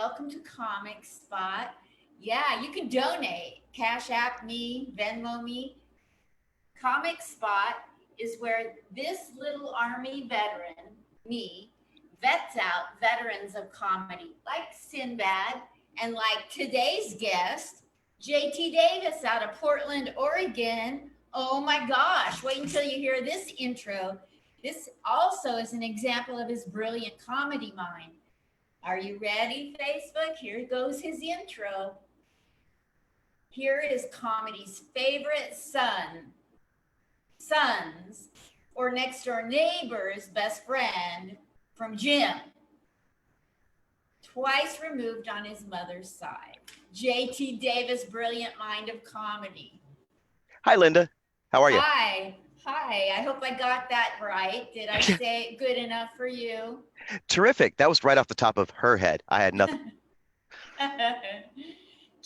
welcome to Comic Spot. Yeah, you can donate. Cash App me, Venmo me. Comic Spot is where this little Army veteran, me, vets out veterans of comedy like Sinbad and like today's guest, JT Davis out of Portland, Oregon. Oh my gosh, wait until you hear this intro. This also is an example of his brilliant comedy mind. Are you ready, Facebook? Here goes his intro. Here is comedy's favorite son's, or next door neighbor's best friend from Jim, twice removed on his mother's side. JT Davis, brilliant mind of comedy. Hi, Linda. How are you? Hi. Hi. I hope I got that right. Did I say it good enough for you? Terrific. That was right off the top of her head. I had nothing.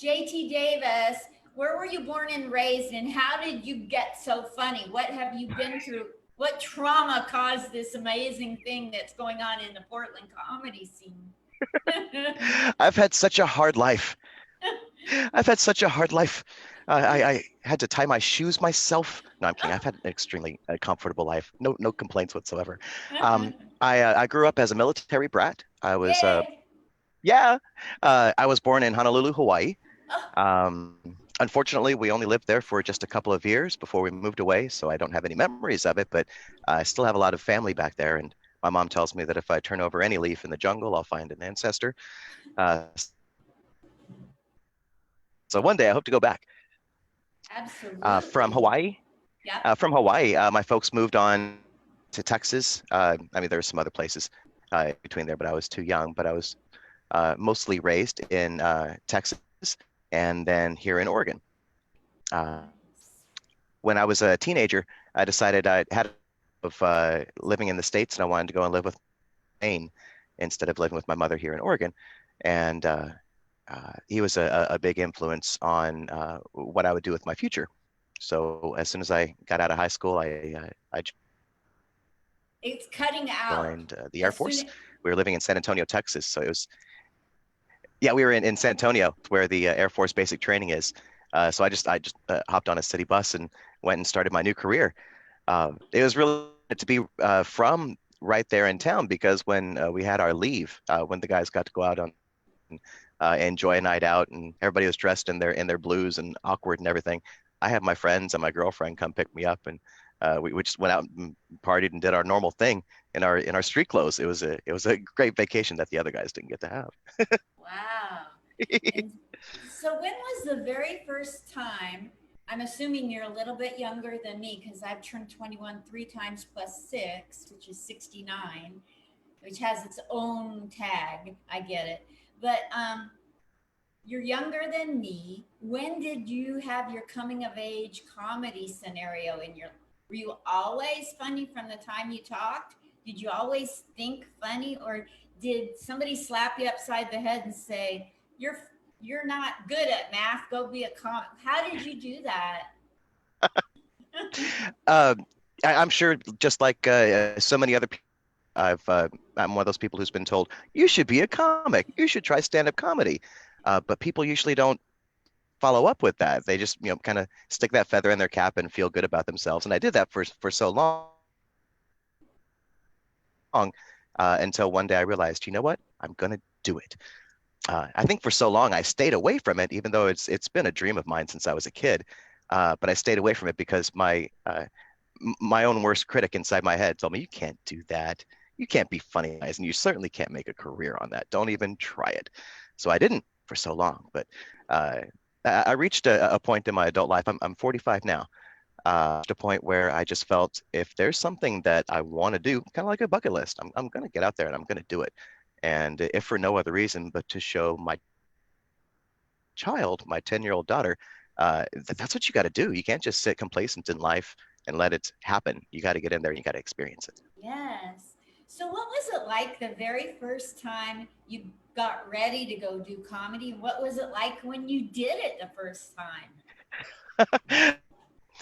JT Davis, where were you born and raised, and how did you get so funny? What have you been through? What trauma caused this amazing thing that's going on in the Portland comedy scene? I've had such a hard life. I've had such a hard life. I had to tie my shoes myself. No, I'm kidding. I've had an extremely comfortable life. No complaints whatsoever. I grew up as a military brat. Yay. Yeah. I was born in Honolulu, Hawaii. Oh, Unfortunately, we only lived there for just a couple of years before we moved away, so I don't have any memories of it, but I still have a lot of family back there. And my mom tells me that if I turn over any leaf in the jungle, I'll find an ancestor. Uh, so one day I hope to go back. From absolutely. Hawaii. Yep. My folks moved on to Texas. I mean, there were some other places between there, but I was too young. But I was mostly raised in Texas and then here in Oregon. Uh, when I was a teenager, I decided I had of living in the States and I wanted to go and live with Maine instead of living with my mother here in Oregon. And he was a big influence on what I would do with my future. So as soon as I got out of high school, I It's cutting out. joined the Air As soon Force. as, We were living in San Antonio, Texas. So it was, yeah, we were in San Antonio where the Air Force basic training is. So I just hopped on a city bus and went and started my new career. It was really to be from right there in town because when we had our leave, when the guys got to go out on enjoy a night out and everybody was dressed in their blues and awkward and everything, I had my friends and my girlfriend come pick me up and we just went out and partied and did our normal thing in our street clothes. It was a great vacation that the other guys didn't get to have. wow. And so, when was the very first time? I'm assuming you're a little bit younger than me because I've turned 21 three times plus six, which is 69, which has its own tag. I get it. But you're younger than me. When did you have your coming of age comedy scenario in your? Were you always funny from the time you talked? Did you always think funny, or did somebody slap you upside the head and say you're not good at math? Go be a comic. How did you do that? Uh, I'm sure, just like so many other people, I'm one of those people who's been told you should be a comic, you should try stand-up comedy, but people usually don't follow up with that. They just kind of stick that feather in their cap and feel good about themselves. And I did that for so long until one day I realized, you know what, I'm gonna do it. I think for so long I stayed away from it, even though it's been a dream of mine since I was a kid. But I stayed away from it because my own worst critic inside my head told me, you can't do that. You can't be funny, guys, and you certainly can't make a career on that. Don't even try it. So I didn't for so long. But uh, I reached a point in my adult life. I'm 45 now. To a point where I just felt if there's something that I want to do, kind of like a bucket list, I'm going to get out there and I'm going to do it. And if for no other reason but to show my child, my 10-year-old daughter, that's what you got to do. You can't just sit complacent in life and let it happen. You got to get in there and you got to experience it. Yes. So, what was it like the very first time you got ready to go do comedy? What was it like when you did it the first time?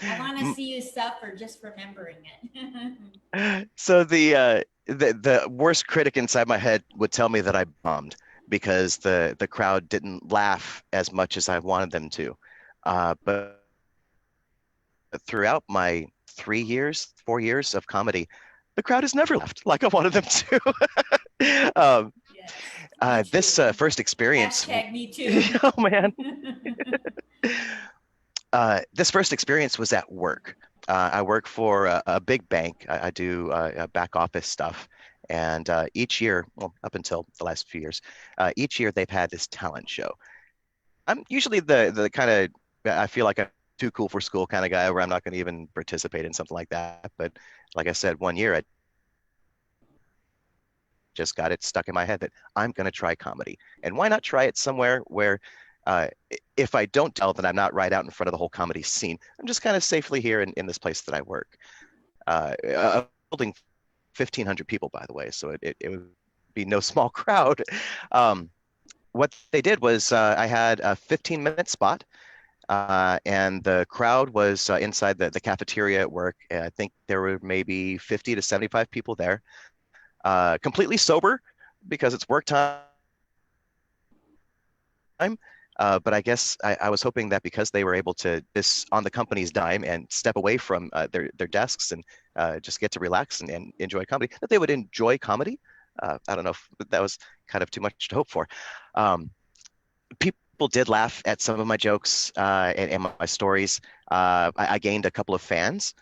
I want to see you suffer just remembering it. So the worst critic inside my head would tell me that I bombed. because the crowd didn't laugh as much as I wanted them to. But throughout my 3 years, 4 years of comedy, the crowd has never laughed like I wanted them to. Yes, me This too. first experience, Hashtag me too. oh man, this first experience was at work. I work for a big bank. I do back office stuff. And each year, well, up until the last few years, each year they've had this talent show. I'm usually the kind of, I feel like I'm too cool for school kind of guy where I'm not going to even participate in something like that. But like I said, one year I just got it stuck in my head that I'm going to try comedy. And why not try it somewhere where uh, if I don't tell, then I'm not right out in front of the whole comedy scene. I'm just kind of safely here in this place that I work. A building 1,500 people, by the way, so it would be no small crowd. Um, what they did was I had a 15-minute spot, and the crowd was inside the cafeteria at work. And I think there were maybe 50 to 75 people there, completely sober because it's work time. But I guess I was hoping that because they were able to this on the company's dime and step away from their desks and just get to relax and enjoy comedy, that they would enjoy comedy. I don't know if that was kind of too much to hope for. Um, People did laugh at some of my jokes and my stories. I gained a couple of fans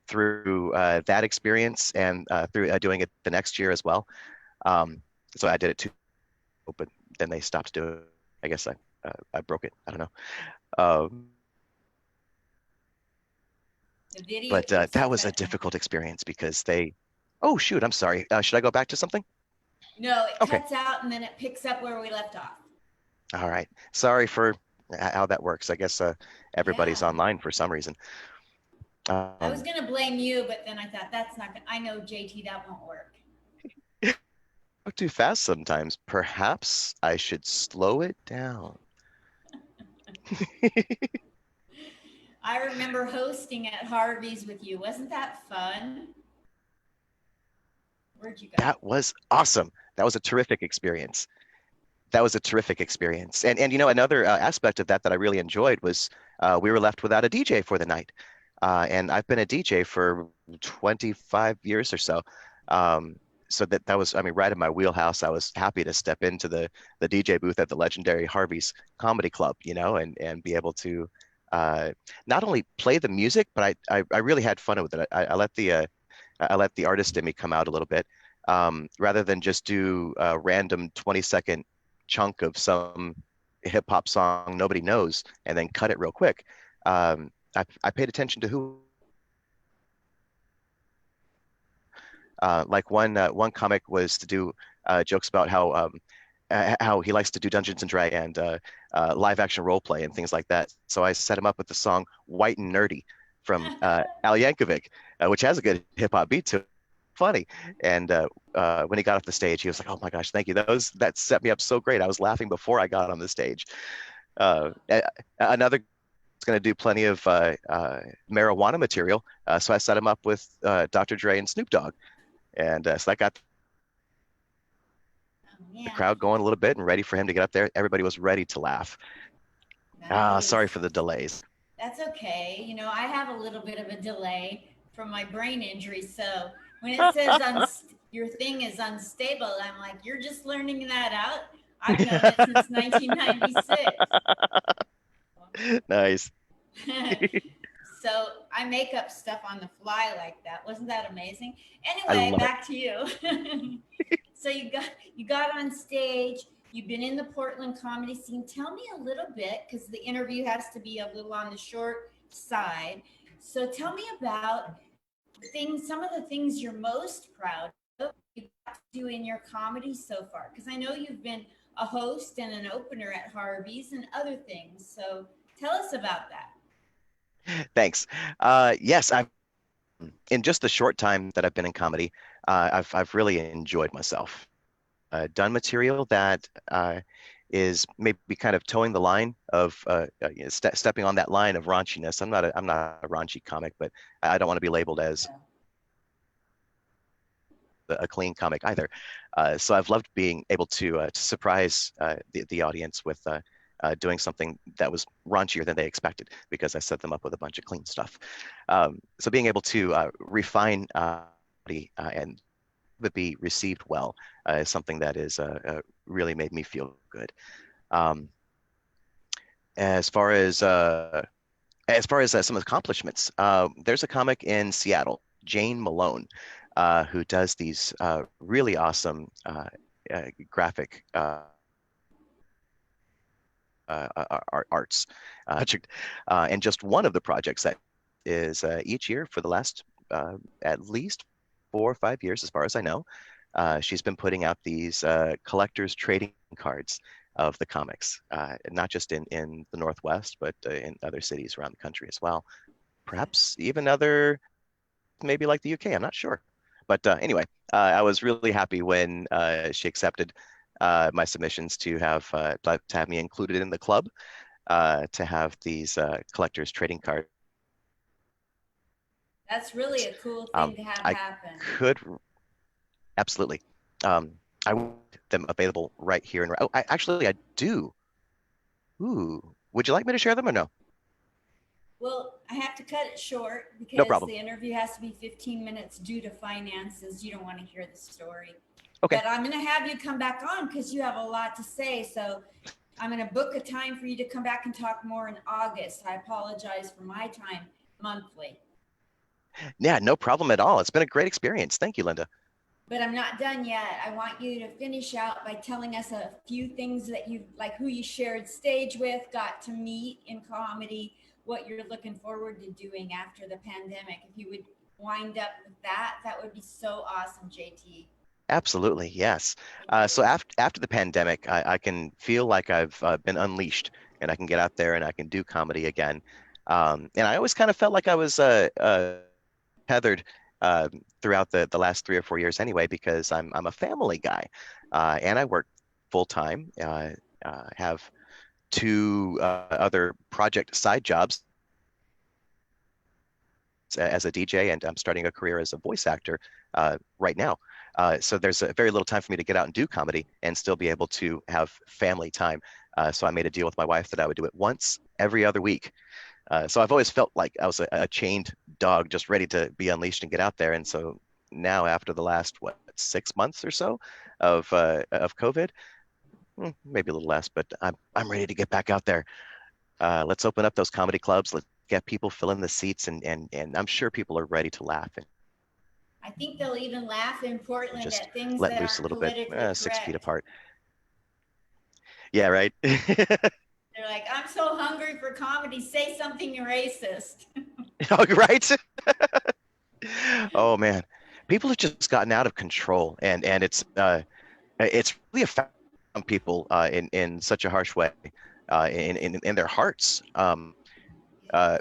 through that experience and through doing it the next year as well. Um, so I did it too, but then they stopped doing it. I guess I broke it. I don't know. Um, The video but picks that up was a that time. difficult experience because they. Oh shoot! I'm sorry. Should I go back to something? No, it Okay. cuts out and then it picks up where we left off. All right. Sorry for how that works. I guess everybody's Yeah. online for some reason. I was Um, gonna blame you, but then I thought that's not gonna, I know JT, that won't work. Go too fast sometimes. Perhaps I should slow it down. I remember hosting at Harvey's with you. Wasn't that fun? Where'd you go? That was awesome. That was a terrific experience. That was a terrific experience. And another aspect of that I really enjoyed was we were left without a DJ for the night. And I've been a DJ for 25 years or so. So that was, I mean, right in my wheelhouse. I was happy to step into the DJ booth at the legendary Harvey's Comedy Club, and be able to uh, not only play the music, but I really had fun with it. I let the artist in me come out a little bit, rather than just do a random 20-second chunk of some hip hop song nobody knows and then cut it real quick. I paid attention to who, like one comic was to do jokes about how he likes to do Dungeons and Dragons and live action role play and things like that. So I set him up with the song "White and Nerdy" from Al Yankovic, which has a good hip hop beat to it. Funny. And when he got off the stage, he was like, "Oh my gosh, thank you. That set me up so great. I was laughing before I got on the stage." Another is going to do plenty of marijuana material, so I set him up with Dr. Dre and Snoop Dogg, and so that got Oh the man, crowd going a little bit and ready for him to get up there. Everybody was ready to laugh. Sorry nice. for the delays. That's okay. You know, I have a little bit of a delay from my brain injury. So when it says your thing is unstable, I'm like, you're just learning that out. I've known it since 1996. Nice. So I make up stuff on the fly like that. Wasn't that amazing? I Anyway, love it. back to you. So you got on stage. You've been in the Portland comedy scene. Tell me a little bit, because the interview has to be a little on the short side. So tell me about some of the things you're most proud of you got to do in your comedy so far. Because I know you've been a host and an opener at Harvey's and other things. So tell us about that. Thanks. Yes, I've in just the short time that I've been in comedy, I've really enjoyed myself. Done material that is maybe kind of towing the line of stepping on that line of raunchiness. I'm not a raunchy comic, but I don't want to be labeled as a clean comic either. So I've loved being able to surprise the audience with doing something that was raunchier than they expected because I set them up with a bunch of clean stuff. So being able to refine and be received well is something that is really made me feel good. Um, as far as some accomplishments, there's a comic in Seattle, Jane Malone, who does these really awesome graphic arts. And just one of the projects that is each year for the last at least 4 or 5 years, as far as I know, she's been putting out these collectors trading cards of the comics, not just in the Northwest, but in other cities around the country as well. Perhaps even other, maybe like the UK, I'm not sure. But anyway, I was really happy when she accepted my submissions to have me included in the club, to have these collectors trading cards. That's really a cool Um, thing to have I happen. could absolutely. I want them available right here and right. Oh, I do. Ooh, would you like me to share them or no? Well, I have to cut it short No because problem. the interview has to be 15 minutes due to finances. You don't want to hear the story. Okay. But I'm going to have you come back on because you have a lot to say. So I'm going to book a time for you to come back and talk more in August. I apologize for my time monthly. Yeah, no problem at all. It's been a great experience. Thank you, Linda. But I'm not done yet. I want you to finish out by telling us a few things that you like, who you shared stage with, got to meet in comedy, what you're looking forward to doing after the pandemic. If you would wind up with that, that would be so awesome, JT. Absolutely, yes. So after the pandemic, I can feel like I've been unleashed, and I can get out there and I can do comedy again. And I always kind of felt like I was tethered throughout the last 3 or 4 years anyway, because I'm a family guy, and I work full time. Have two other project side jobs as a DJ, and I'm starting a career as a voice actor right now. So there's very little time for me to get out and do comedy and still be able to have family time. So I made a deal with my wife that I would do it once every other week. So I've always felt like I was a chained dog, just ready to be unleashed and get out there. And so now, after the last 6 months or so of COVID, maybe a little less, but I'm ready to get back out there. Let's open up those comedy clubs. Let's get people filling the seats, and I'm sure people are ready to laugh and I think they'll even laugh in Portland just at things let that loose a aren't little bit, politically 6 feet correct. apart. Yeah, right. They're like, I'm so hungry for comedy. Say something racist. Oh, right. Oh man, people have just gotten out of control, and it's really affecting people in such a harsh way, in their hearts. Uh,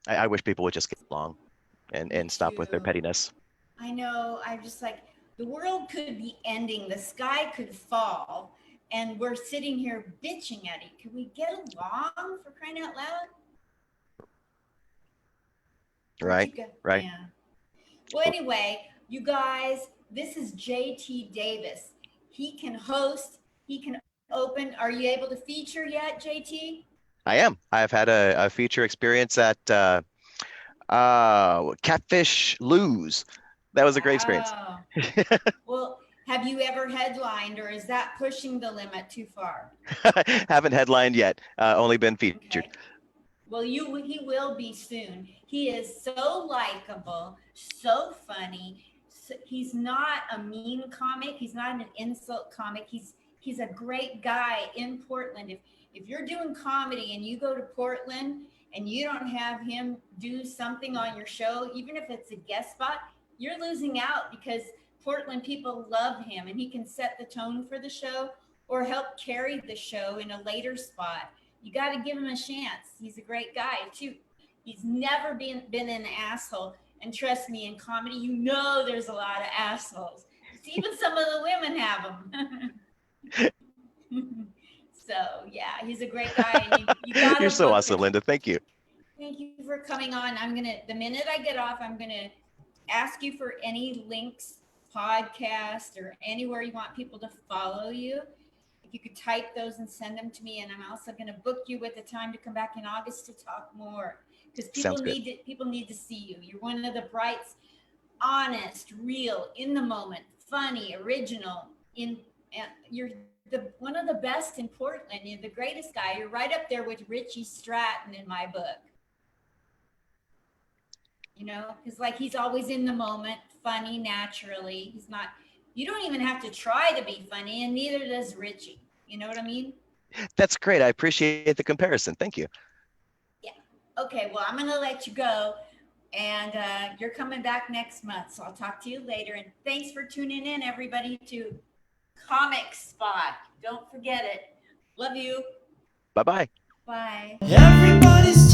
I wish people would just get along Me and stop with their too. pettiness. I know. I'm just like, the world could be ending. The sky could fall. And we're sitting here bitching at it. Could we get along for crying out loud? Aren't Right, you good? right. Yeah. Well, anyway, you guys, this is JT Davis. He can host, he can open. Are you able to feature yet, JT? I am. I've had a feature experience at Catfish Lose. That was a great experience. Wow. Well, have you ever headlined, or is that pushing the limit too far? Haven't headlined yet. Only been featured. Okay. Well, he will be soon. He is so likable, so funny. So, he's not a mean comic. He's not an insult comic. He's a great guy in Portland. If you're doing comedy and you go to Portland and you don't have him do something on your show, even if it's a guest spot, you're losing out because Portland people love him and he can set the tone for the show or help carry the show in a later spot. You got to give him a chance. He's a great guy too. He's never been an asshole. And trust me, in comedy, you know there's a lot of assholes. Even some of the women have them. So yeah, he's a great guy, and you got You're to so book awesome, him. Linda. Thank you. Thank you for coming on. I'm gonna, the minute I get off, I'm gonna ask you for any links, podcast, or anywhere you want people to follow you. If you could type those and send them to me, and I'm also going to book you with the time to come back in August to talk more, because Sounds good. people need to see you. You're one of the brights, honest, real, in the moment, funny, original. You're the one of the best in Portland. You're the greatest guy. You're right up there with Richie Stratton in my book. You know, because like he's always in the moment, funny naturally. He's not. You don't even have to try to be funny, and neither does Richie. You know what I mean? That's great. I appreciate the comparison. Thank you. Yeah. Okay. Well, I'm gonna let you go, and you're coming back next month, so I'll talk to you later. And thanks for tuning in, everybody, to Comic Spot. Don't forget it. Love you. Bye-bye. Bye. Everybody's